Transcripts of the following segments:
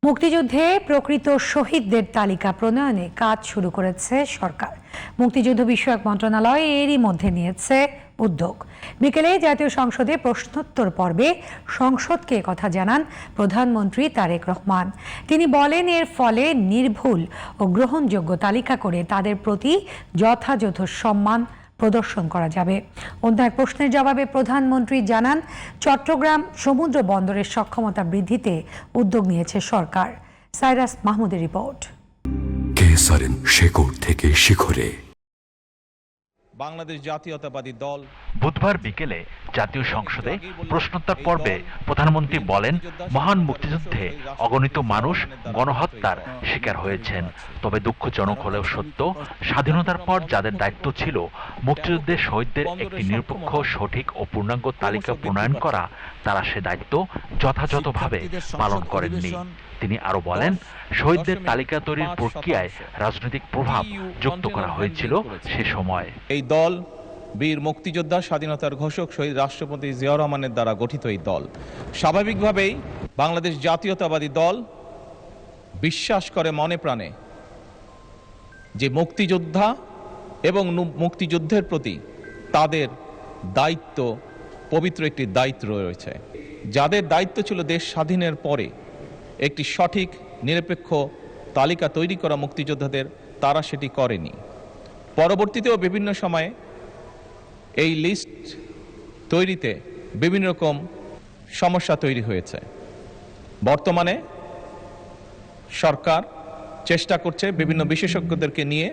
মুক্তিযুদ্ধে প্রকৃত শহীদদের তালিকা প্রণয়নে কাজ শুরু করেছে সরকার। মুক্তিযুদ্ধ বিষয়ক মন্ত্রণালয় এরই মধ্যে নিয়েছে উদ্যোগ। বিকেলে জাতীয় সংসদে প্রশ্নোত্তর পর্বে সংসদকে কথা জানান প্রধানমন্ত্রী তারেক রহমান। তিনি বলেন, এর ফলে নির্ভুল ও গ্রহণযোগ্য তালিকা করে তাদের প্রতি যথাযথ সম্মান প্রদর্শন করা যাবে। অন্য এক প্রশ্নের জবাবে প্রধানমন্ত্রী জানান, চট্টগ্রাম সমুদ্র বন্দরের সক্ষমতা বৃদ্ধিতে উদ্যোগ নিয়েছে সরকার। সাইরাস মাহমুদের রিপোর্ট। কেসারেন শেকড় থেকে শিখরে। বাংলাদেশ জাতীয়তাবাদী দল বুধবার বিকেলে জাতীয় সংসদে প্রশ্নোত্তর পর্বে প্রধানমন্ত্রী বলেন, মহান মুক্তিযুদ্ধে অগণিত মানুষ গণহত্যার শিকার হয়েছেন। তবে দুঃখজনক হলেও সত্য, স্বাধীনতার পর যাদের দায়িত্ব ছিল মুক্তিযুদ্ধের শহীদদের একটি নিরপেক্ষ, সঠিক ও পূর্ণাঙ্গ তালিকা প্রণয়ন করা, তারা সে দায়িত্ব যথাযথভাবে পালন করেননি। তিনি আরো বলেন, শহীদদের তালিকা তৈরির প্রক্রিয়ায় রাজনৈতিক প্রভাব যুক্ত করা হয়েছিল সে সময়। এই দল বীর মুক্তিযোদ্ধা, স্বাধীনতার ঘোষক শহীদ রাষ্ট্রপতি জিয়াউর রহমানের দ্বারা গঠিত এই দল। স্বাভাবিকভাবেই বাংলাদেশ জাতীয়তাবাদী দল বিশ্বাস করে মনে প্রাণে যে মুক্তিযোদ্ধা এবং মুক্তিযুদ্ধের প্রতি তাদের দায়িত্ব, পবিত্র একটি দায়িত্ব রয়েছে। যাদের দায়িত্ব ছিল দেশ স্বাধীনের পরে একটি সঠিক নিরপেক্ষ তালিকা তৈরি করা মুক্তিযোদ্ধাদের, তারা সেটি করেনি। পরবর্তীতেও বিভিন্ন সময়ে এই লিস্ট তৈরিতে বিভিন্ন রকম সমস্যা তৈরি হয়েছে। বর্তমানে সরকার চেষ্টা করছে বিভিন্ন বিশেষজ্ঞদেরকে নিয়ে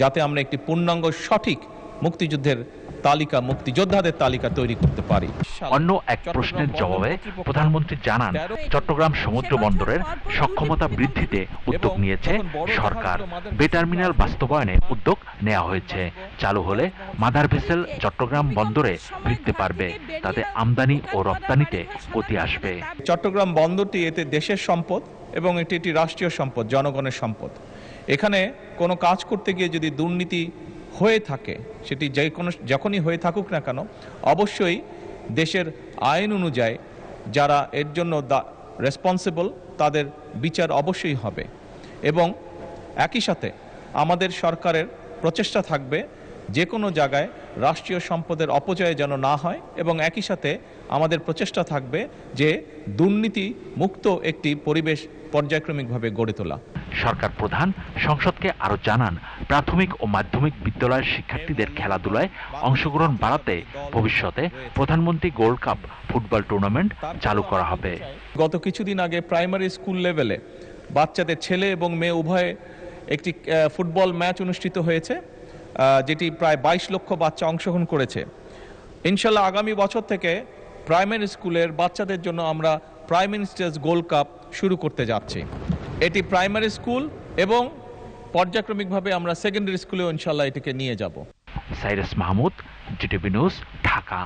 যাতে আমরা একটি পূর্ণাঙ্গ সঠিক মুক্তিযুদ্ধের তালিকা, মুক্তিযোদ্ধাদের তালিকা তৈরি করতে পারি। অন্য এক প্রশ্নের জবাবে প্রধানমন্ত্রী জানান, চট্টগ্রাম সমুদ্র বন্দরের সক্ষমতা বৃদ্ধিতে উদ্যোগ নিয়েছে সরকার। বে টার্মিনাল বাস্তবায়নে উদ্যোগ নেওয়া হয়েছে। চালু হলে মাদার ভেসেল চট্টগ্রাম বন্দরে ভিড়তে পারবে, তাতে আমদানি ও রপ্তানিতে গতি আসবে। চট্টগ্রাম বন্দরটি এতে দেশের সম্পদ এবং এটি একটি রাষ্ট্রীয় সম্পদ, জনগণের সম্পদ। এখানে কোনো কাজ করতে গিয়ে যদি দুর্নীতি হয়ে থাকে, সেটি যখনই হয়ে থাকুক না কেন, অবশ্যই দেশের আইন অনুযায়ী যারা এর জন্য রেসপন্সিবল তাদের বিচার অবশ্যই হবে। এবং একই সাথে আমাদের সরকারের প্রচেষ্টা থাকবে যে কোনো জায়গায় রাষ্ট্রীয় সম্পদের অপচয় যেন না হয়, এবং একই সাথে আমাদের প্রচেষ্টা থাকবে যে দুর্নীতি মুক্ত একটি পরিবেশ পর্যায়ক্রমিকভাবে গড়ে তোলা। সরকার প্রধান সংসদকে আরো জানান, প্রাথমিক ও মাধ্যমিক বিদ্যালয়ের শিক্ষার্থীদের খেলাধুলায় অংশগ্রহণ বাড়াতে ভবিষ্যতে প্রধানমন্ত্রী গোল্ড কাপ ফুটবল টুর্নামেন্ট চালু করা হবে। গত কিছুদিন আগে প্রাইমারি স্কুল লেভেলে বাচ্চাদের, ছেলে এবং মেয়ে উভয়ে একটি ফুটবল ম্যাচ অনুষ্ঠিত হয়েছে, যেটি প্রায় 22 লক্ষ বাচ্চা অংশগ্রহণ করেছে। ইনশাল্লাহ আগামী বছর থেকে প্রাইমারি স্কুলের বাচ্চাদের জন্য আমরা প্রাইম মিনিস্টার্স গোল্ড কাপ শুরু করতে যাচ্ছি। এটি প্রাইমারি স্কুল এবং পর্যায়ক্রমিকভাবে আমরা সেকেন্ডারি স্কুলেও ইনশাল্লাহ এটিকে নিয়ে যাব। Cyrus Mahmud, GTV news, Dhaka.